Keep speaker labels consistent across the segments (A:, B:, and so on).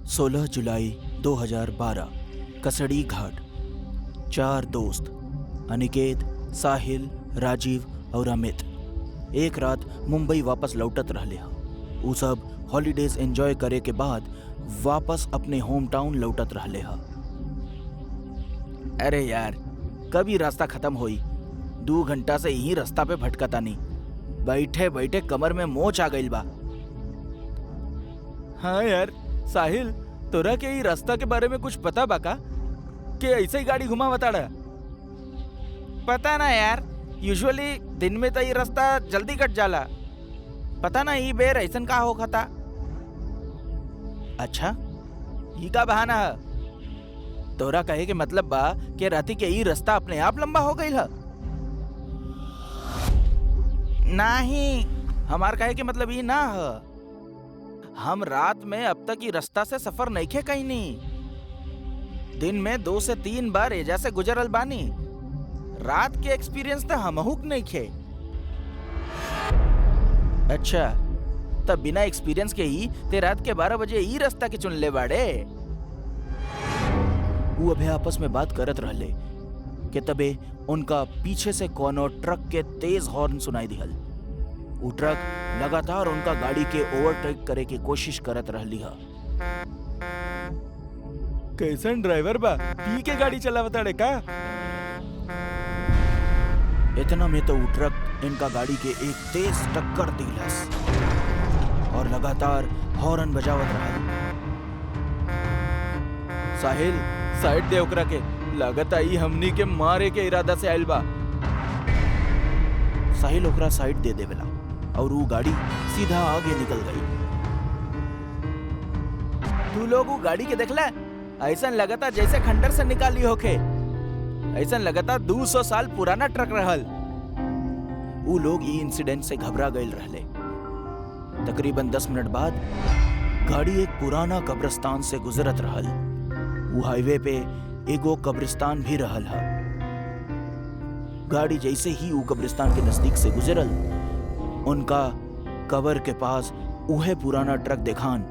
A: 16 जुलाई 2012 कसड़ी घाट। 4 दोस्त अनिकेत, साहिल, राजीव और अमित एक रात मुंबई वापस लौटत रहले ह। उ सब हॉलीडेज एंजॉय करे के बाद वापस अपने होम टाउन लौटत रहले ह। अरे यार, कभी रास्ता खत्म होई। 2 घंटा से यही रास्ता पे भटकतानी। बैठे बैठे कमर में मोच आ गइल बा। हाँ यार साहिल, तोरा के ई रास्ता के बारे में कुछ पता बा का? कि ऐसे ही गाड़ी घुमावताड़ा? पता ना यार, यूजुअली दिन में तो ये रास्ता जल्दी कट जाला। पता ना ई बेर ऐसन का होखता। अच्छा, ई का बहाना है? तोरा कहे के मतलब बा कि राती के ई रास्ता अपने आप लंबा हो गई है? नहीं, हमार कहे के मतलब ई ना है। हम रात में अब तक ई रास्ता से सफर नइखे कइनी। दिन में 2 से 3 बार एजा से गुजरल बानी। रात के एक्सपीरियंस तो हमहू नइखे। अच्छा, तब बिना एक्सपीरियंस के ही ते रात के 12 बजे ई रास्ता के चुन ले बाड़े। वो अभी आपस में बात करत रहले कि तबे उनका पीछे से कोनो ट्रक के तेज हॉर्न सुनाई दिहल। वो ट्रक लगातार उनका गाड़ी के ओवरटेक करे की कोशिश करत रहली है। कैसन ड्राइवर बा, पी के गाड़ी चलावताड़े का? इतना में तो वो ट्रक इनका गाड़ी के एक तेज टक्कर दिलस और लगातार हॉर्न बजावत रहल। साहिल, साइड दे ओकरा के, लागत आई हमनी के मारे के इरादा से आइल बा। साहिल ओकरा साइड दे देवेला और वो गाड़ी सीधा आगे निकल गई। तू लोग वो गाड़ी के देखला? ऐसा लगता जैसे खंडर से निकाली होके। ऐसा लगता 200 साल पुराना ट्रक रहल। वो लोग ये इंसिडेंट से घबरा गए रहले। तकरीबन 10 मिनट बाद गाड़ी एक पुराना कब्रिस्तान से गुजरत रहल। वो हाईवे पे एगो कब्रिस्तान भी रहल है। गाड़ी जैसे ही वो कब्रिस्तान के नजदीक से गुजरल, उनका कबर के पास उहे पुराना ट्रक देखान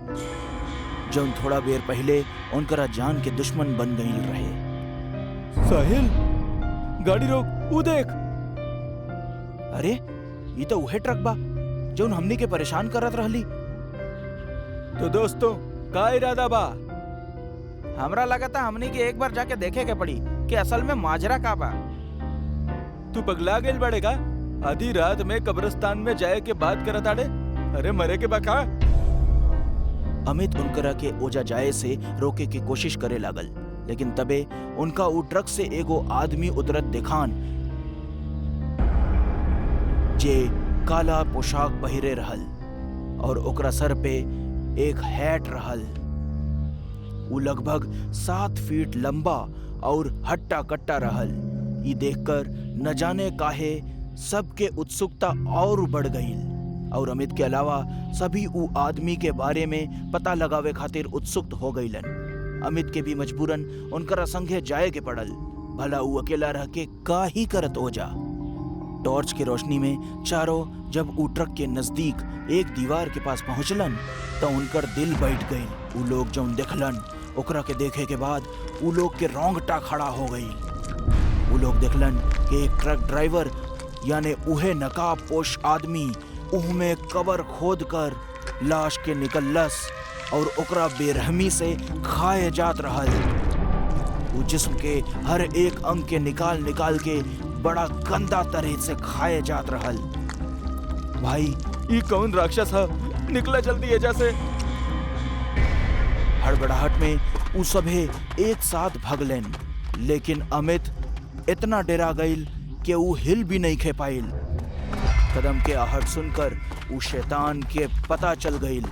A: जौन थोड़ा देर पहले उनकरा जान के दुश्मन बन गई रहे। साहिल, गाड़ी रोक, वो देख। अरे, ये तो उहे ट्रक बा जौन हमनी के परेशान करत रहली। तो दोस्तों, का इरादा बा? हमरा लगता हमनी के एक बार जाके देखे के पड़ी कि असल में माजरा का बा। तू पगला गेल बड़े का? आधी रात में कब्रिस्तान में जाए के बात करत आड़े? अरे मरे के बका? अमित उनकरा के ओजा जाए से रोके की कोशिश करे लागल, लेकिन तबे उनका वो ट्रक से एगो आदमी उतरत देखान जे काला पोशाक पहिरे रहल और ओकरा सर पे एक हैट रहल। वो लगभग 7 फीट लंबा और हट्टा कट्टा रहल। ये देखकर न जाने काहे सबके उत्सुकता और बढ़ गई और अमित के अलावा सभी उ आदमी के बारे में पता लगावे खातिर उत्सुक हो गईलन। अमित के भी मजबूरन उनकरा संगे जाए के पड़ल। भला उ अकेला रह के का ही करत हो जा। टॉर्च की रोशनी में चारों जब उ ट्रक के नजदीक एक दीवार के पास पहुंचलन तो उनकर दिल बैठ गई। उ लोग जौन देखलन ओकरा के देखे के बाद उ लोग के रोंगटा खड़ा हो गई। उ लोग देखलन कि एक ट्रक ड्राइवर यानी उहे नकाब पोश आदमी उहमे कबर खोद कर लाश के निकलस और ओकरा बेरहमी से खाए जात रहल। वो जिस्म के हर एक अंग के निकाल निकाल के बड़ा गंदा तरह से खाए जात रहल। भाई, ये कौन राक्षस है? निकला जल्दी एजा से। हड़बड़ाहट में वो सभे एक साथ भगलन, लेकिन अमित इतना डरा गईल कि वो हिल भी नहीं खे पाइल। कदम के आहट सुनकर वो शैतान के पता चल गईल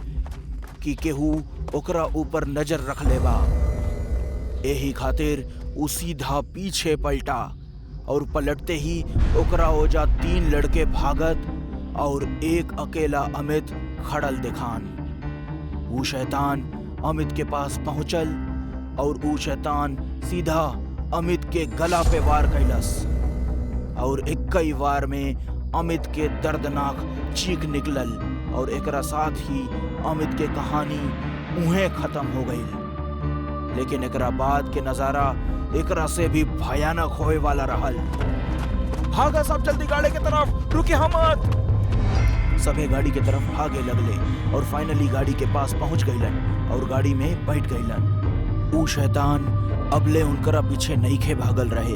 A: कि केहू ओकरा ऊपर नजर रख लेबा। यही खातिर वो सीधा पीछे पलटा और पलटते ही ओकरा ओजा 3 लड़के भागत और एक अकेला अमित खड़ल दिखान। वो शैतान अमित के पास पहुंचल और वो शैतान सीधा अमित के गला पे वार कैलस और 21 वार में अमित के दर्दनाक चीख निकलल और एकरा साथ ही अमित के कहानी उहें खत्म हो गई। लेकिन एकरा बाद के नजारा एकरा से भी भयानक होए वाला रहल। भागा सब जल्दी गाड़ी के तरफ, रुके हम मत। सबे गाड़ी के तरफ भागे लगले और फाइनली गाड़ी के पास पहुंच गईलन और गाड़ी में बैठ गईलन। ऊ शैतान अबले उनकरा पीछे नईखे भागल रहे,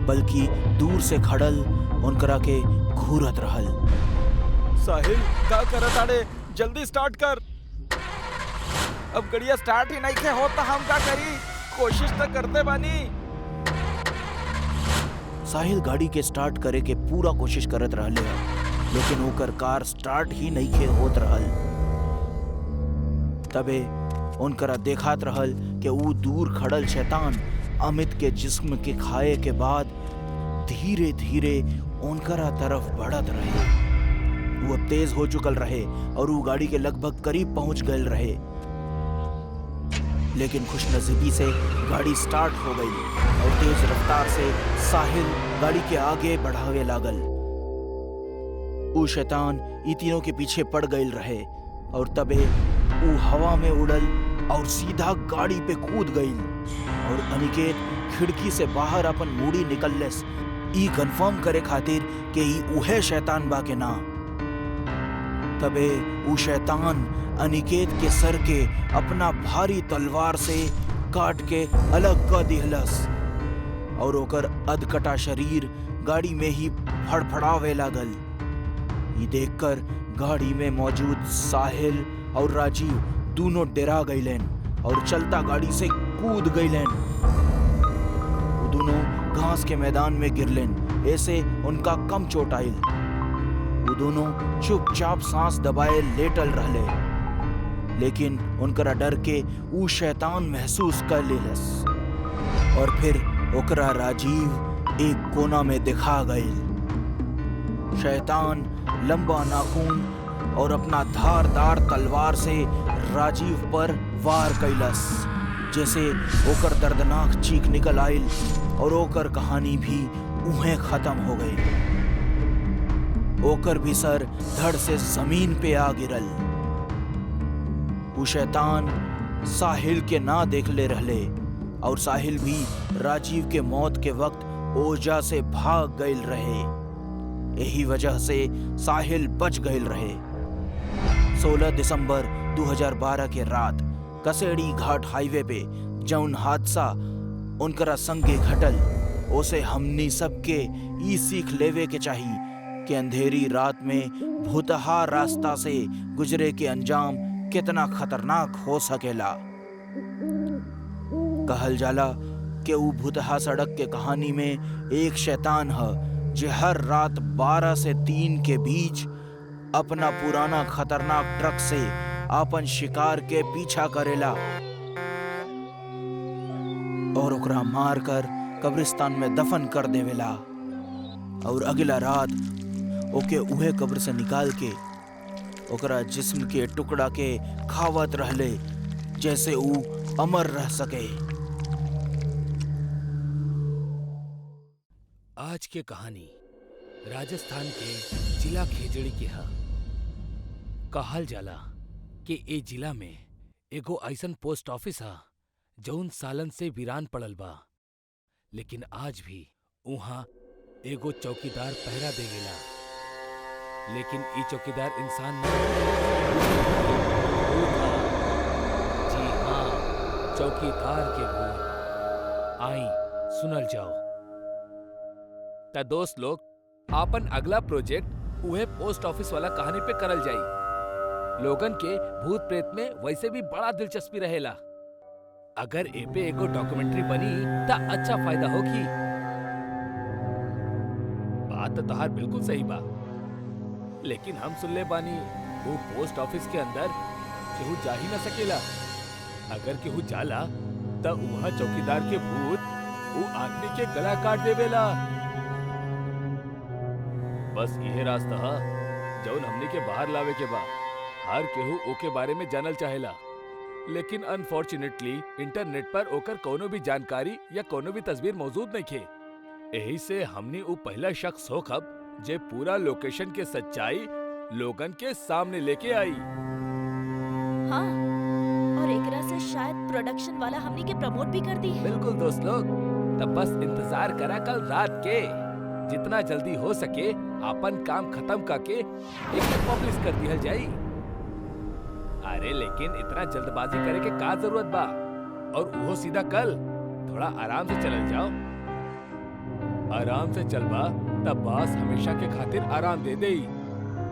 A: बल्कि दूर से खड़ल उनकरा के घूरत रहल।
B: साहिल का करत आड़े, जल्दी स्टार्ट कर। अब गड़िया स्टार्ट ही नहीं थे हो तो हम का करी, कोशिश तो करते बानी।
A: साहिल गाड़ी के स्टार्ट करे के पूरा कोशिश करत रहले है, लेकिन ओकर कार स्टार्ट ही नहीं खे होत रहल। तबे उनकरा देखात रहल कि ऊ दूर खड़ल शैतान अमित के जिस्म के खाए के बाद धीरे धीरे उनकरा तरफ बढ़त रहे। वो अब तेज हो चुकल रहे और वो गाड़ी के लगभग करीब पहुंच गए रहे। लेकिन खुशनसीबी से गाड़ी स्टार्ट हो गई और तेज रफ्तार से साहिल गाड़ी के आगे बढ़ावे लागल। ऊ शैतान ई तीनों के पीछे पड़ गई रहे और तबे ऊ हवा में उड़ल और सीधा गाड़ी पे कूद गई और अनिकेत खिड़की से बाहर अपन मूड़ी निकललेस ई कंफर्म करे खातिर कि ई उहे शैतान बा के ना। तबे ऊ शैतान अनिकेत के सर के अपना भारी तलवार से काट के अलग कर दिहलस और ओकर अधकटा शरीर गाड़ी में ही फड़फड़ावे लागल। ये देखकर गाड़ी में मौजूद साहिल और राजीव दोनों डरा गईलेन और चलता गाड़ी से कूद गईलेन। वो दोनों घास के मैदान में गिरलेन, ऐसे उनका कम चोट आइल। वो दोनों चुपचाप सांस दबाए लेटल रहले, लेकिन उनकरा डर के ऊ शैतान महसूस कर लेलस और फिर ओकरा राजीव एक कोना में दिखा गईल। शैतान लंबा नाखून और अपना धारदार तलवार से राजीव पर वार कैलस, जैसे ओकर दर्दनाक चीख निकल आइल और ओकर कहानी भी उहें खत्म हो गई। ओकर भी सर धड़ से जमीन पे आ गिरल। वो शैतान साहिल के ना देख ले रहले और साहिल भी राजीव के मौत के वक्त ओजा से भाग गईल रहे। यही वजह से साहिल बच गईल रहे। 16 दिसंबर 2012 के रात कसेड़ी घाट हाईवे पे जौन हादसा उनकरा संगे घटल, उसे हमनी सबके ई सीख लेवे के चाहिए कि अंधेरी रात में भुतहा रास्ता से गुजरे के अंजाम कितना खतरनाक हो सकेला। कहल जाला कि ऊ भुतहा सड़क के कहानी में एक शैतान है जो हर रात 12 से 3 के बीच अपना पुराना खतरनाक ट्रक से अपन शिकार के पीछा करेला और ओकरा मार कर कब्रिस्तान में दफन कर देवेला और अगला रात ओके उहे कब्र से निकाल के ओकरा जिस्म के टुकड़ा के खावत रहले, जैसे ऊ अमर रह सके।
C: आज के कहानी राजस्थान के जिला खेजड़ी के है। कहल जाला कि ए जिला में एगो ऐसन पोस्ट ऑफिस है जौन सालन से वीरान पड़ल बा, लेकिन आज भी उहाँ एगो चौकीदार पहरा देवेला। लेकिन ई चौकीदार इंसान नहीं, जी हाँ, चौकीदार के भूत। आई सुनल जाओ। ता दोस्त लोग, आपन अगला प्रोजेक्ट उहे पोस्ट ऑफिस वाला कहानी पे करल जाई। लोगन के भूत प्रेत में वैसे भी बड़ा दिलचस्पी रहेला। अगर ए पे एगो डॉक्यूमेंट्री बनी ता अच्छा फायदा होगी। बात तो तहार बिल्कुल सही बा, लेकिन हम सुन ले बानी वो पोस्ट ऑफिस के अंदर केहू जा ही न सकेला। अगर केहू जाला त वहाँ चौकीदार के भूत वो आदमी के गला काट देवेला। बस यह रास्ता है जौन हमने के बाहर लावे के बा। हर केहू ओके बारे में जानल चाहेला, लेकिन अनफॉर्चुनेटली इंटरनेट पर ओकर कोनो भी जानकारी या कोनो भी तस्वीर मौजूद नहीं खे। यही से हमने वो पहला शख्स होखब जे पूरा लोकेशन के सच्चाई लोगन के सामने लेके आई।
D: हाँ, से शायद प्रोडक्शन वाला हमनी के प्रमोट भी कर दी है।
C: बिल्कुल दोस्त लोग, तब बस इंतजार करा कल रात के। जितना जल्दी हो सके अपन काम खत्म करके एक पब्लिश कर दिया जाई। अरे लेकिन इतना जल्दबाजी करे के का जरूरत बा? और वो सीधा कल। थोड़ा आराम से चलल जाओ। आराम से चल बा तब बॉस हमेशा के खातिर आराम दे देई।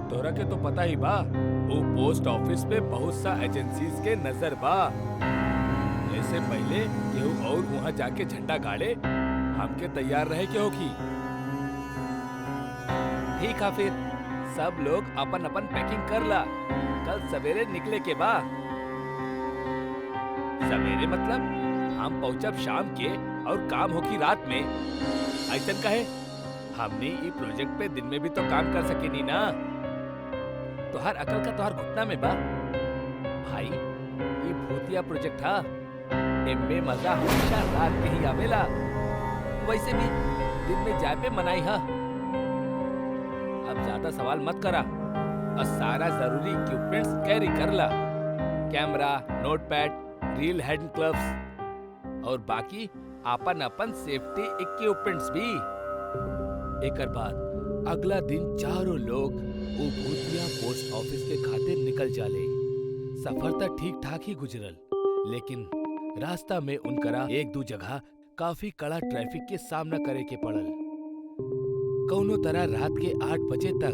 C: तोरा के तो पता ही बा, वो पोस्ट ऑफिस पे बहुत सा एजेंसीज के नजर बा। ऐसे पहले केहू और वहाँ जाके झंडा गाड़े, हमके तैयार रहे के होगी। ठीक है फिर सब लोग अपन अपन पैकिंग कर ला। कल सवेरे निकले के बा। सवेरे मतलब हम पहुंचब शाम के और काम होगी रात में। ऐसा कहे हमने ये प्रोजेक्ट पे दिन में भी तो काम कर सके नहीं ना। तोहार अकल का तोहार घुटना में बा भाई। ये भूतिया प्रोजेक्ट था, इनमें मजा हमेशा रात में ही आवेला। वैसे भी दिन में जाए पे मनाई है। अब ज्यादा सवाल मत करा और सारा जरूरी इक्विपमेंट्स कैरी कर ला। Camera, notepad, reel, hand gloves और बाकी अपन अपन सेफ्टी इक्विपमेंट्स भी। एक बाद अगला दिन चारों लोग वो भूतिया पोस्ट ऑफिस के खातिर निकल जाले। सफर तो ठीक ठाक ही गुजरल, लेकिन रास्ता में उनकरा एक दो जगह काफी कड़ा ट्रैफिक के सामना करे के पड़ल। कौनो तरह रात के 8 बजे तक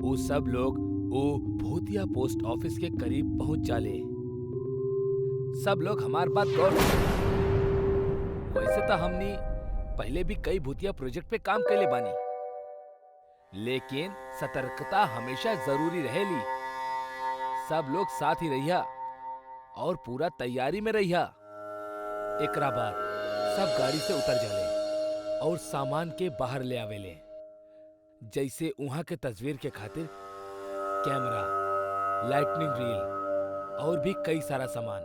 C: वो सब लोग वो भूतिया पोस्ट ऑफिस के करीब पहुंच जाले। सब लोग हमार बात गौर से। वैसे तो हमने पहले भी कई भूतिया प्रोजेक्ट पे काम कैले बानी, लेकिन सतर्कता हमेशा जरूरी रहेली। सब लोग साथ ही रहिया और पूरा तैयारी में रहिया। एकरा बाद सब गाड़ी से उतर जाले और सामान के बाहर ले आवेले, जैसे वहां के तस्वीर के खातिर कैमरा, लाइटनिंग रील और भी कई सारा सामान।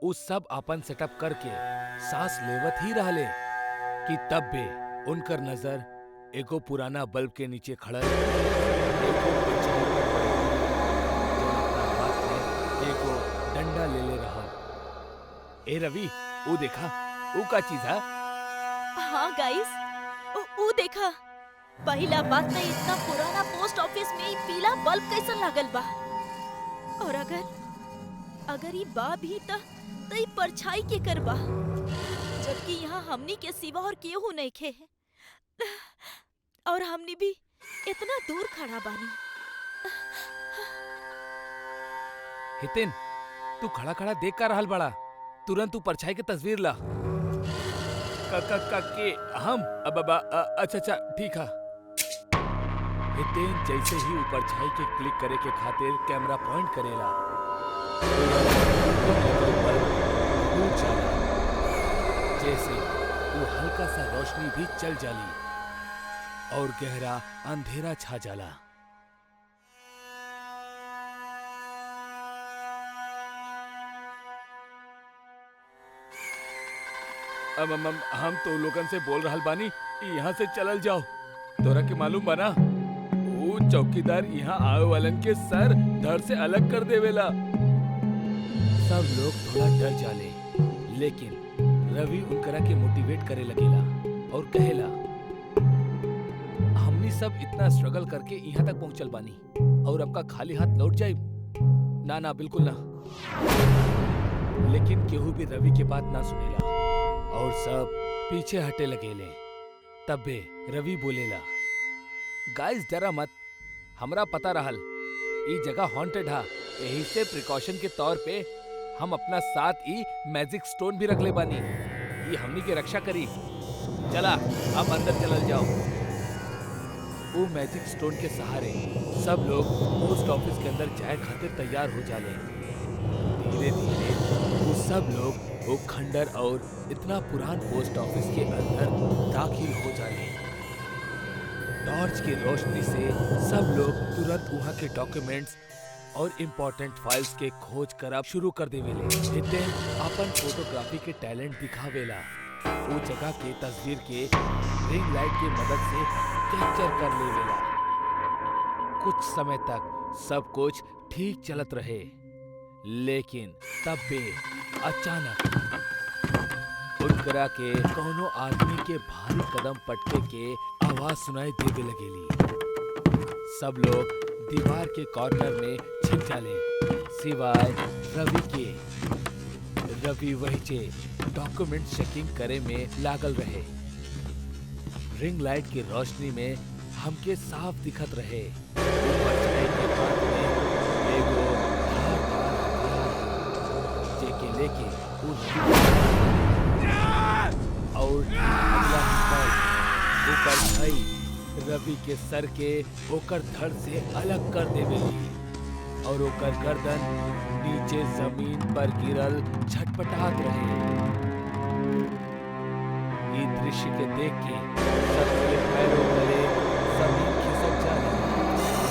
C: उस सब अपन सेटअप करके सांस लेवत ही रहले कि तब भी उनकर नजर एगो पुराना बल्ब के नीचे खड़ा एगो डंडा ले ले रहा। ए रवि, वो देखा, वो का चीज है?
D: हाँ गाइस, वो देखा। पहला बात तो इतना पुराना पोस्ट ऑफिस में पीला बल्ब कैसा लागल बा। और अगर ये बा भी तो ये परछाई के करबा, जबकि यहाँ हमनी के सिवा और केहू नहीं खे और हमनी भी इतना दूर खड़ा बानी।
C: हितेन, तू खड़ा खड़ा देख का रहल बड़ा। तुरंत तू परछाई के तस्वीर ला। के हम अच्छा ठीक है। हितेन जैसे ही ऊपर छाई के क्लिक करे के खातिर कैमरा पॉइंट करेला, जैसे वो हल्का सा रोशनी भी चल जाली और गहरा अंधेरा छा जाला। हम तो लोगन से बोल रहल बानी, यहाँ से चलल जाओ। तोरा के मालूम बना, वो चौकीदार यहाँ आवे वालन के सर धड़ से अलग कर देवेला। सब लोग थोड़ा डर जाले, लेकिन रवि उनकरा के मोटिवेट करे लगेला और कहेला, हमनी सब इतना स्ट्रगल करके यहाँ तक पहुँचल बानी और आपका खाली हाथ लौट जाए? ना ना, बिल्कुल ना। लेकिन केहू भी रवि के बात ना सुनेला और सब पीछे हटे लगेले। तबे रवि बोलेला, गाइस डरा मत, हमरा पता रहल ई जगह हॉन्टेड हा, यही से प्रिकॉशन के तौर पे हम अपना साथ ही मैजिक स्टोन भी रख ले बानी, ये हमनी के रक्षा करी। चला अब अंदर चलल जाओ। वो मैजिक स्टोन के सहारे सब लोग पोस्ट ऑफिस के अंदर जाए खातिर तैयार हो जाले। धीरे धीरे वो सब लोग वो खंडर और इतना पुरान पोस्ट ऑफिस के अंदर दाखिल हो जाए। टॉर्च की रोशनी से सब लोग तुरंत वहाँ के डॉक्यूमेंट्स और इम्पोर्टेंट फाइल्स के खोज करब शुरू कर देवेले। हितेन अपन फोटोग्राफी के टैलेंट दिखावेला। वो जगह के तस्वीर के रिंग लाइट की मदद से कैप्चर कर लेवेला। कुछ समय तक सब कुछ ठीक चलत रहे, लेकिन तब पे अचानक उनकरा के कौनो आदमी के भारी कदम पटके के आवाज सुनाई देवे लगेली। सब लोग दीवार के कॉर्नर में छिप जाले सिवाय रवि के। रवि वहीचे डॉक्यूमेंट चेकिंग करे में लागल रहे। रिंग लाइट की रोशनी में हमके साफ दिखत रहे। ऊपर चढ़े के बाद में एगो धारदार हथियार जेके लेके और अगला ऊपर भाई रवि के सर के ओकर धड़ से अलग कर देवेली और ओकर गर्दन नीचे जमीन पर गिरल छटपटात रहे। ये दृश्य के देख के सबके पैरों तले जमीन खिसक जाए।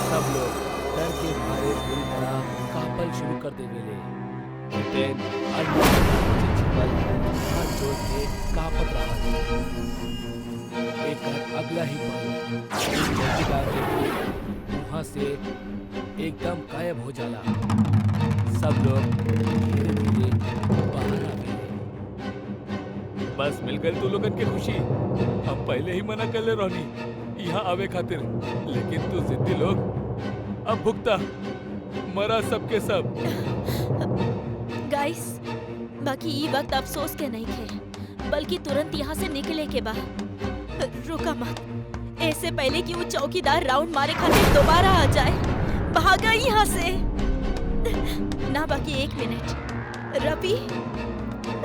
C: सब लोग डर के मारे पूरी तरह कांपल शुरू कर देवेले। हितेन छिपल हाथ जोड़ के कांपत रहा। एक अगला ही पल चौकीदार के वहां से एकदम गायब हो जाला। सब लोग धीरे धीरे बाहर आ गए। बस मिल गई तू लोगन के खुशी। हम पहले ही मना कर ले रहनी यहाँ आवे खातिर, लेकिन तू जिद्दी लोग अब भुगता मरा सबके सब।
D: गाइस, बाकी ये वक्त अफसोस के नहीं थे, बल्कि तुरंत यहाँ से निकले के बाद। रुका मत, ऐसे पहले कि वो चौकीदार राउंड मारे खातिर दोबारा आ जाए। भागा यहाँ से। ना बाकी 1 मिनट।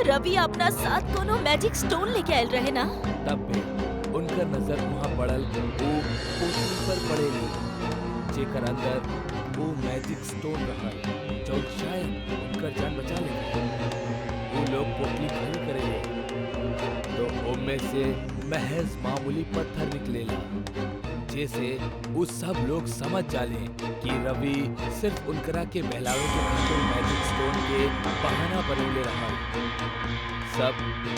D: रवि अपना साथ कोनो मैजिक स्टोन लेके आयल रहे ना?
C: तब पे उनका नजर वहाँ पड़ल वो पोटली पर पड़ेली जेकर अंदर वो मैजिक स्टोन रहल जो शायद उनकर जान बचा ले। वो लोग पोटली खाली करेले तो उनमें से महज मामूली पत्थर निकलेला, जैसे वो सब लोग समझ जाले कि रवि सिर्फ उनकरा के बहलावे के खातिर मैजिक स्टोन के बहाना बनौले रहा। सब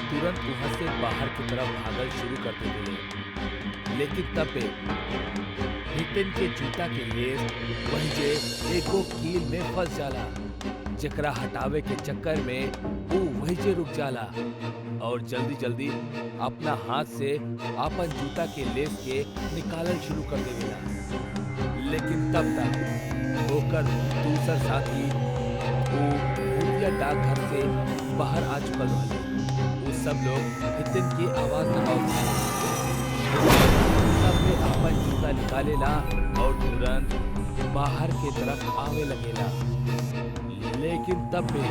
C: तुरंत वहां से बाहर की तरफ भागल शुरू कर देते। लेकिन तब पे हितेन के जूता के लेस वही जे एगो कील में फंस जाला, जकरा हटावे के चक्कर में वो वही जे रुक जाला और जल्दी जल्दी अपना हाथ से अपन जूता के लेस के निकालल शुरू कर देवेला। लेकिन तब तक होकर दूसरा साथी वो भूतिया डाकघर से बाहर आ चुका रहल। वो सब लोग हितेन की आवाज दबावते सबने अपन जूता निकालेला और तुरंत बाहर के तरफ आवे लगेला। लेकिन तब भी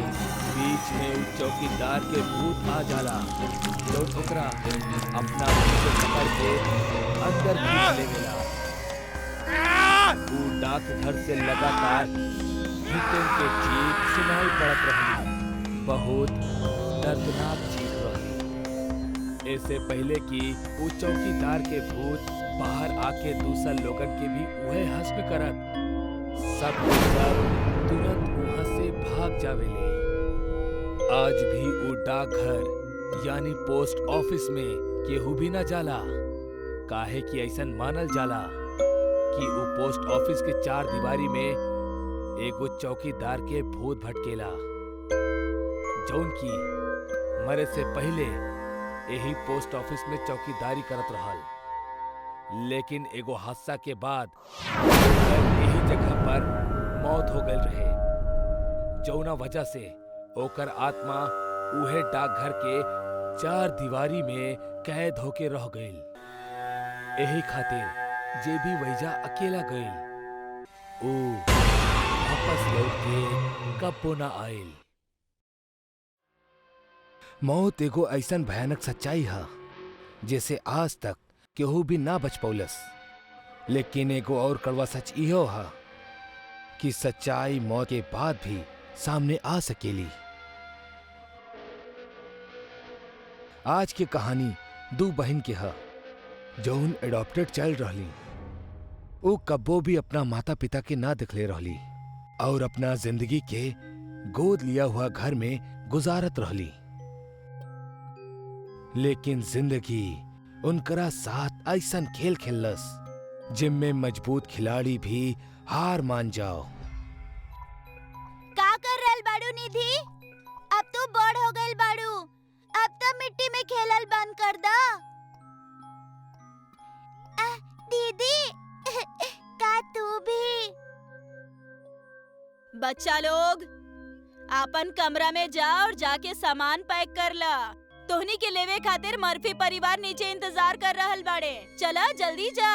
C: बीच में उस चौकीदार के भूत आ जाला जो ठुकरा अपना पीछे पकड़ के अंदर खींच लेवेला। वो डाकघर से लगातार हितेन के चीख सुनाई पड़त रही, बहुत दर्दनाक चीख रही। ऐसे पहले कि वो चौकीदार के भूत बाहर आके दूसरा लोगन के भी वह हस्म करत, सब तुरंत वहां से भाग जावेले। आज भी वो डाकघर यानी पोस्ट ऑफिस में केहू भी न जाला, काहे कि ऐसन मानल जाला कि वो पोस्ट ऑफिस के 4 दीवारी में एगो चौकीदार के भूत भटकेला, जौन की मरे से पहले यही पोस्ट ऑफिस में चौकीदारी करत रहल। लेकिन एगो हादसा के बाद यही जगह पर मौत हो गई रहे, जौना वजह से ओकर आत्मा उहे डाकघर के 4 दीवारी में कैद होके रह गईल। यही खातिर जे भी वैजा अकेला गईल ओ वापस लौट के कब्बो ना आईल। मौत एगो ऐसन भयानक सच्चाई है जैसे आज तक केहू भी ना बच पौलस। लेकिन एगो और कड़वा सच इहो है कि सच्चाई मौत के बाद भी सामने आ सकेली। आज की कहानी 2 बहन के है जौन एडॉप्टेड चाइल्ड रहली। वो कब्बो भी अपना माता पिता के ना दिखले रहली और अपना जिंदगी के गोद लिया हुआ घर में गुजारत रहली। लेकिन जिंदगी उनकरा साथ ऐसन खेल खेलस जिनमें मजबूत खिलाड़ी भी हार मान जाओ।
D: का कर रहल
E: कर दा। दीदी का तू भी?
D: बच्चा लोग आपन कमरा में जा और जाके सामान पैक कर ला। तोहनी के लेवे खातिर मर्फी परिवार नीचे इंतजार कर रहल बाड़े। चला जल्दी जा।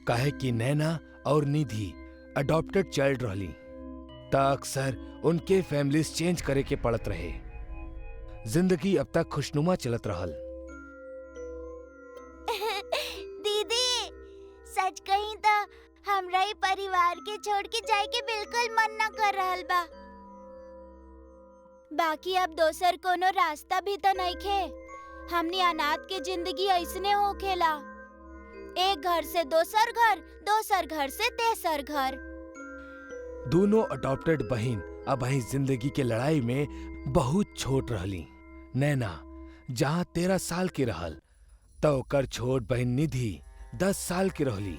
C: काहे कि नैना और निधि अडॉप्टेड चाइल्ड रहली त अक्सर उनके फैमिलीज चेंज करे के पड़त रहे। जिंदगी अब तक खुशनुमा चलत रहल।
E: दीदी सच कहीं तो हमरा ही परिवार के छोड़ के जाए के बिल्कुल मन न कर रहल बा। बाकी अब दोसर कोनो रास्ता भी तो नहीं खे। हमनी अनाथ के जिंदगी ऐसने हो खेला, एक घर से दोसर घर, दोसर घर से तेसर घर।
C: दोनों अडॉप्टेड बहिन अब ही जिंदगी के लड़ाई में बहुत छोट रहली। नैना जहाँ 13 साल की रहल तो ओकर छोट बहन निधि 10 साल की रहली।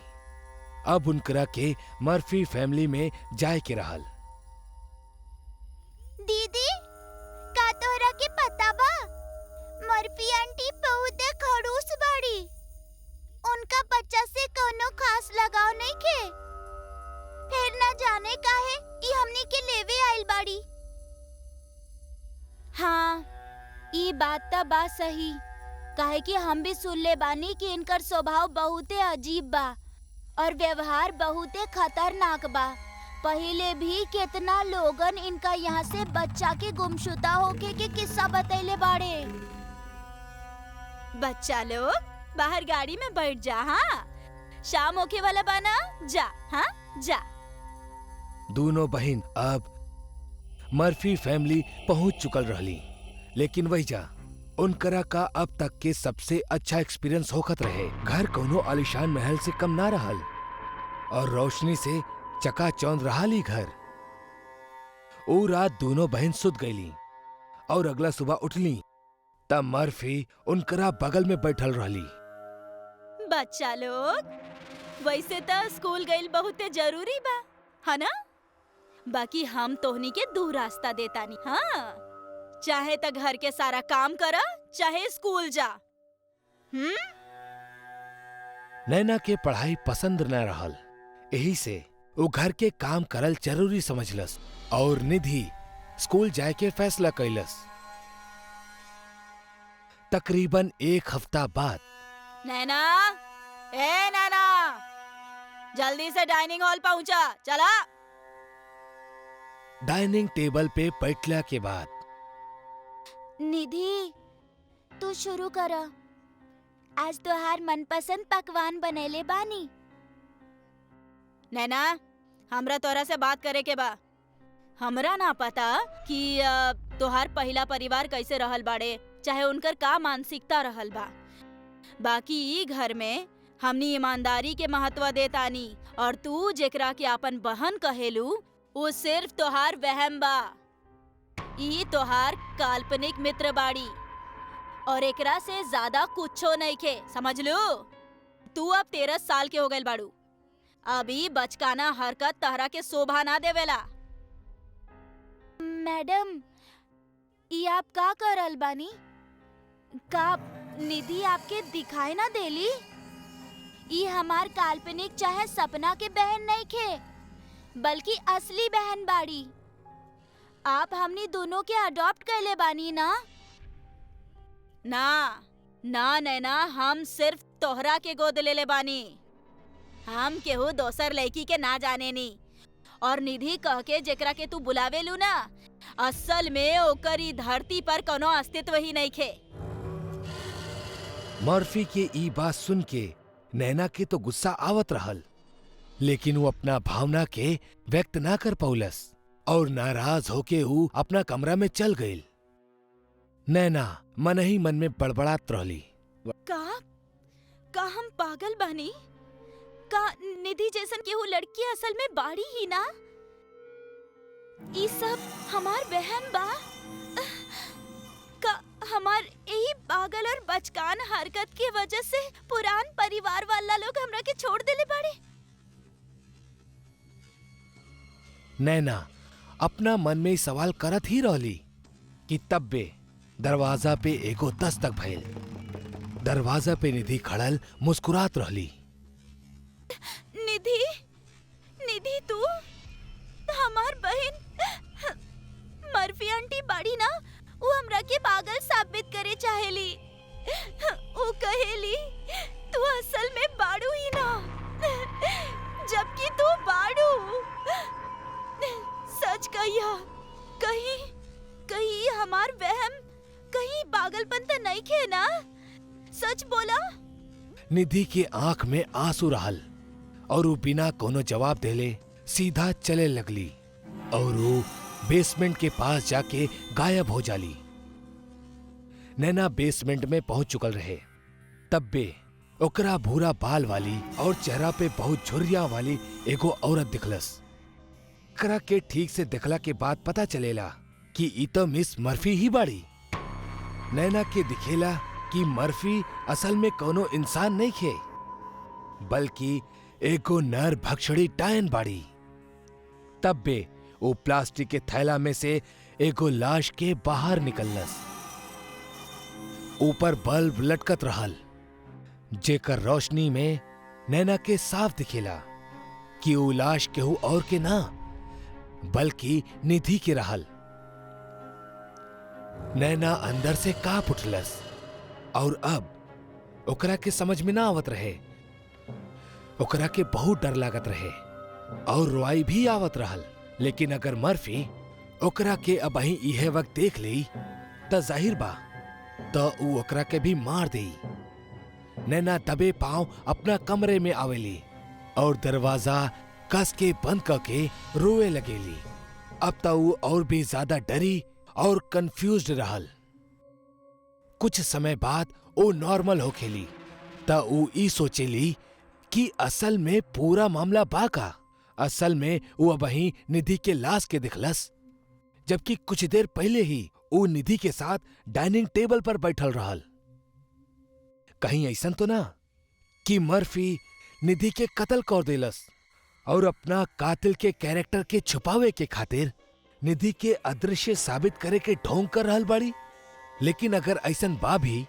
C: अब उनकरा के मर्फी फैमिली में जाए के रहल।
E: दीदी का तोहरा के पता बा मर्फी आंटी बहुत खड़ूस बाड़ी। उनका बच्चा से कोनो खास लगाव नहीं खे। फिर न जाने काहे ई हमनी के लेवे आइल बाड़ी।
D: हाँ, ई बात त बा सही। काहे कि हम भी सुन ले बानी कि इनकर स्वभाव बहुते अजीब बा और व्यवहार बहुते खतरनाक बा। पहिले भी कितना लोगन इनका यहाँ से बच्चा के गुमशुदा होके के किस्सा बतैले बाड़े। बच्चा लोग बाहर गाड़ी में बैठ जा। हाँ, शाम होके वाला बाना, जा। हाँ जा।
C: दोनों बहन अब मर्फी फैमिली पहुंच चुकल रहली, लेकिन वही जा उनकरा का अब तक के सबसे अच्छा एक्सपीरियंस होखत रहे। घर कोनो आलीशान महल से कम ना रहल और रोशनी से चकाचौंध रहली घर। ओ रात दोनों बहन सुत गईली और अगला सुबह उठली तब मर्फी उनकरा बगल में बैठल रहली।
D: बच्चा लोग वैसे तो स्कूल गइल बहुते जरूरी बा, है ना? बाकी हम तोहनी के दो रास्ता देतानी। हाँ, चाहे तो घर के सारा काम करा, चाहे स्कूल जा।
C: नैना के पढ़ाई पसंद न रहल, यही से वो घर के काम करल जरूरी समझलस और निधि स्कूल जाए के फैसला कैलस। तकरीबन 1 हफ्ता बाद
D: नैना, ए नैना, जल्दी से डाइनिंग हॉल पहुंचा। चला।
C: डाइनिंग टेबल पे बैठला के बाद
E: निधि तू शुरू कर। आज तोहार मनपसंद पकवान बनेले बानी।
D: नैना, हमरा तोरा से बात करे के बा। हमरा ना पता कि तोहार पहला परिवार कैसे रहल बाड़े, चाहे उनकर का मानसिकता रहल बा। बाकी ई घर में हमनी ईमानदारी के महत्व देतानी और तू जेकरा के अपन बहन कहेलू वो सिर्फ तोहार वहम बा। ई तोहार काल्पनिक मित्र बाड़ी और एकरा से ज्यादा कुछो नहीं खे, समझ लो। तू अब 13 साल के हो गइल बाड़ू। अभी बचकाना हरकत तहरा के शोभा ना देवेला।
E: मैडम ई आप का करल बानी? का निधि आपके दिखाई ना देली? ई हमार काल्पनिक चाहे सपना के बहन नहीं खे, बल्कि असली बहन बाड़ी। आप हमनी दोनों के अडॉप्ट कैले बानी ना?
D: ना ना नैना, हम सिर्फ तोहरा के गोद ले बानी। हम केहू दोसर लड़की के ना जाने नी। और निधि कह के जेकरा के तू बुलावेलू ना, असल में ओकर ई धरती पर कोनो अस्तित्व ही नहीं खे।
C: मर्फी के ई बात सुन के नैना के तो गुस्सा आवत रहल, लेकिन वो अपना भावना के व्यक्त ना कर पौलस और नाराज होके वो अपना कमरा में चल गई। नैना मन ही मन में बड़बड़ात रहली।
D: का हम पागल बानी? का निधि जैसन केहू लड़की असल में बाड़ी ही ना? ई सब हमार बहन बा। का हमार यही पागल और बचकान हरकत की वजह से पुरान परिवार वाला लोग हमरा के छोड़ देले बाड़े।
C: नैना अपना मन में सवाल करत ही रहली कि तब्बे दरवाजा पे एगो दस्तक भइल। दरवाजा पे निधि खड़ल मुस्कुरात रहली।
D: निधि, निधि तू हमार बहन मर्फी आंटी बाड़ी ना, वो हमरा के पागल साबित करे चाहेली। वो कहेली तू असल में बाड़ू ही ना, जबकि तू बाड़ू। सच कहिया, कहीं कहीं हमार वहम, कहीं पागलपन तो नहीं खे ना? सच बोला।
C: निधि के आंख में आंसू रहल और वो बिना कोनो जवाब देले सीधा चले लगली और वो बेसमेंट के पास जाके गायब हो जाली। नैना बेसमेंट में पहुंच चुकल रहे। तब बे ओकरा भूरा बाल वाली और चेहरा पे बहुत झुर्रिया वाली एगो औरत दिखलस। ओकरा के ठीक से देखला के बाद पता चलेला कि ई तो मिस मर्फी ही बाड़ी। नैना के दिखेला कि मर्फी असल में कोनो इंसान नहीं खे, बल्कि एगो नर भक्षणी डायन बाड़ी। तब बे वो प्लास्टिक के थैला में से एगो लाश के बाहर निकललस। ऊपर बल्ब लटकत रहल, जेकर रोशनी में नैना के साफ दिखेला कि वो लाश केहू और के ना, बल्कि निधि के रहल। नैना अंदर से कांप उठलस और अब ओकरा के समझ में ना आवत रहे। ओकरा के बहुत डर लागत रहे और रोआई भी आवत रहल। लेकिन अगर मर्फी ओकरा के अब ही इहे वक्त देख ली त जाहिर बा तो ऊ ओकरा के भी मार देई। नैना दबे पांव अपना कमरे में आवेली और दरवाजा कस के बंद करके रोए लगेली। अब तो ऊ और भी ज्यादा डरी और कंफ्यूज्ड रहल। कुछ समय बाद वो नॉर्मल हो खेली त ऊ ई सोचेली कि असल में पूरा मामला बा का। असल में वो अब ही निधि के लाश के दिखलस, जबकि कुछ देर पहले ही वो निधि के साथ डाइनिंग टेबल पर बैठल रहल। कहीं ऐसन तो ना कि मर्फी निधि के कत्ल कर देलस और अपना कातिल के कैरेक्टर के छुपावे के खातिर निधि के अदृश्य साबित करे के ढोंग कर रहल बाड़ी। लेकिन अगर ऐसन बा भी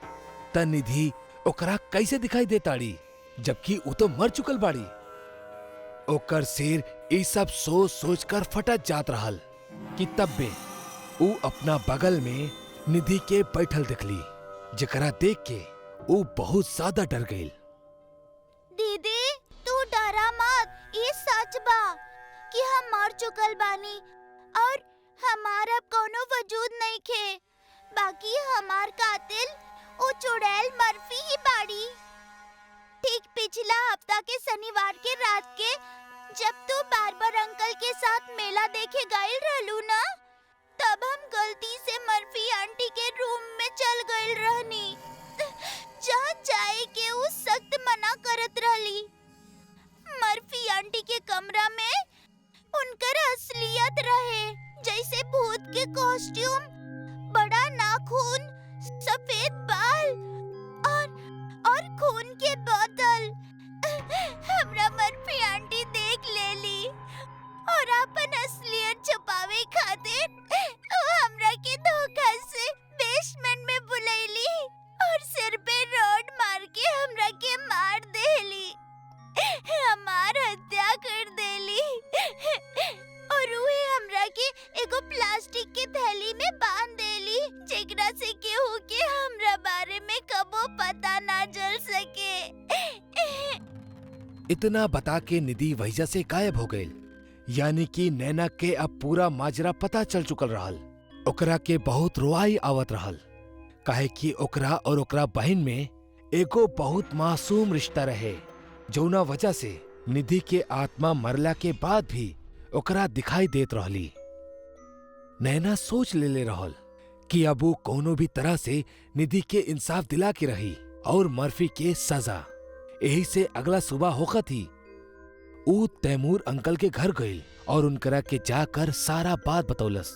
C: त निधि ओकरा कैसे दिखाई देताड़ी, जबकि वो तो मर चुकल बाड़ी। ओकर सिर ई सब सोच सोच कर फटत जात रहल कि तब बे ऊ अपना बगल में निधि के बैठल दिखली, जेकरा देख के ऊ बहुत ज्यादा डर गई।
E: दीदी तू डरा मत, ये सच बा कि हम मर चुकल बानी और हमारा कोनो वजूद नहीं खे। बाकी हमार कातिल वो चुड़ैल मर्फी ही बाड़ी। ठीक पिछला हफ्ता के शनिवार के रात के जब तू बार्बर अंकल के साथ मेला देखे गए रहलू ना, तब हम गलती से मर्फी आंटी के रूम में चल गए रहनी, जहाँ जाए के वो सख्त मना करत रहली। मर्फी आंटी के कमरा में उनकर असलियत रहे, जैसे भूत के कॉस्ट्यूम, बड़ा नाखून, सफेद बाल और खून के बोतल। हमरा मर्फी आंटी देख लेली और अपन असलियत छुपावे खातिर हमरा के धोखा से बेसमेंट में बुलैली और सिर पे रोड मार के हमरा के मार देली, हमार हत्या कर देली और उहे हमरा के एगो प्लास्टिक के थैली में बांध देली, जेकरा से केहू के हमरा बारे में कबो पता ना चल सके।
C: इतना बता के निधि वहीजा से गायब हो गई। यानी कि नैना के अब पूरा माजरा पता चल चुकल रहल। ओकरा के बहुत रोआई आवत रहल, काहे कि ओकरा और ओकरा बहन में एगो बहुत मासूम रिश्ता रहे, जौना वजह से निधि के आत्मा मरला के बाद भी ओकरा दिखाई देत रहली। नैना सोच ले रहल कि अब वो कोनो भी तरह से निधि के इंसाफ दिला के रही और मर्फी के सजा। यही से अगला सुबह होखत ही ऊ तैमूर अंकल के घर गई और उनकरा के जाकर सारा बात बतौलस।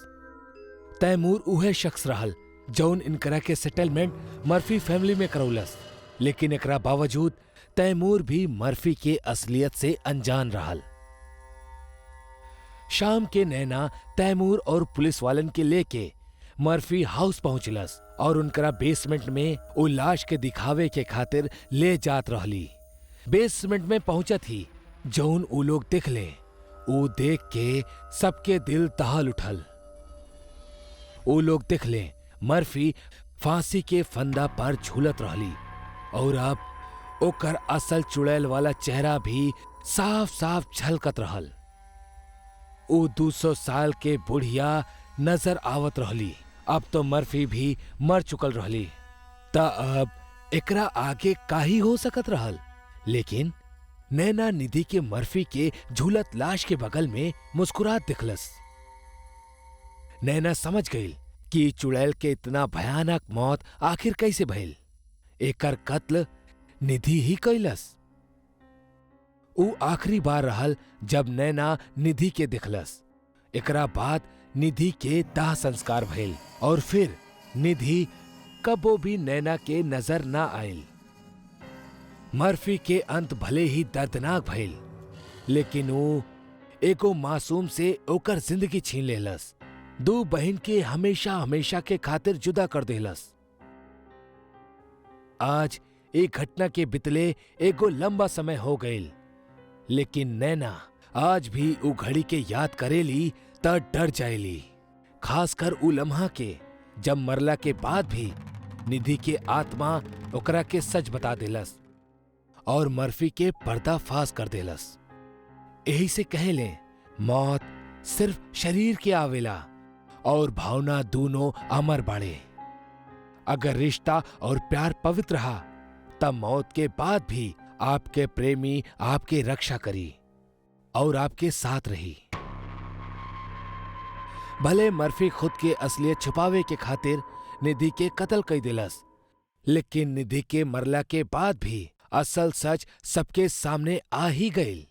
C: तैमूर उहे शख्स रहल जौन इनकरा के सेटलमेंट मर्फी फैमिली में करौलस। लेकिन एकरा बावजूद तैमूर भी मर्फी के असलियत से अनजान रहल। शाम के नैना तैमूर और पुलिस वालन के लेके मर्फी हाउस पहुंचलस और उनकरा बेसमेंट में उ लाश के दिखावे के खातिर ले जात रहली। बेसमेंट में पहुंचत ही जौन उ लोग देखले, उ देख के सबके दिल दहल उठल। उ लोग देखले मर्फी फांसी के फंदा पर झूलत रहली और अब ओकर असल चुड़ैल वाला चेहरा भी साफ साफ झलकत रहल। उ 200 साल के बुढ़िया नजर आवत रहली। अब तो मर्फी भी मर चुकल रहली, त अब एकरा आगे काही हो सकत रहल। लेकिन नैना निधि के मर्फी के झूलत लाश के बगल में मुस्कुरात दिखलस। नैना समझ गई कि चुड़ैल के इतना भयानक मौत आखिर कैसे भइल। एकर कत्ल निधि ही कैलस। उ आखिरी बार रहल जब नैना निधि के दिखलस। एकरा बाद निधि के दाह संस्कार भइल और फिर निधि कबो भी नैना के नजर ना आयल। मर्फी के अंत भले ही दर्दनाक भइल, लेकिन वो एगो मासूम से ओकर जिंदगी छीन लेलस। 2 बहन के हमेशा हमेशा के खातिर जुदा कर देलस। आज एक घटना के बितले एगो लंबा समय हो गईल, लेकिन नैना आज भी उ घड़ी के याद करेली त डर जाएली। खासकर उ लम्हा के जब मरला के बाद भी निधि के आत्मा ओकरा के सच बता देलस और मर्फी के पर्दाफाश कर देलस। यही से कहेले, मौत सिर्फ शरीर के आवेला और भावना दोनों अमर बाड़े। अगर रिश्ता और प्यार पवित्र रहा तब मौत के बाद भी आपके प्रेमी आपके रक्षा करी और आपके साथ रही। भले मर्फी खुद के असलियत छुपावे के खातिर निधि के कत्ल कर दिलस, लेकिन निधि के मरला के बाद भी असल सच सबके सामने आ ही गई।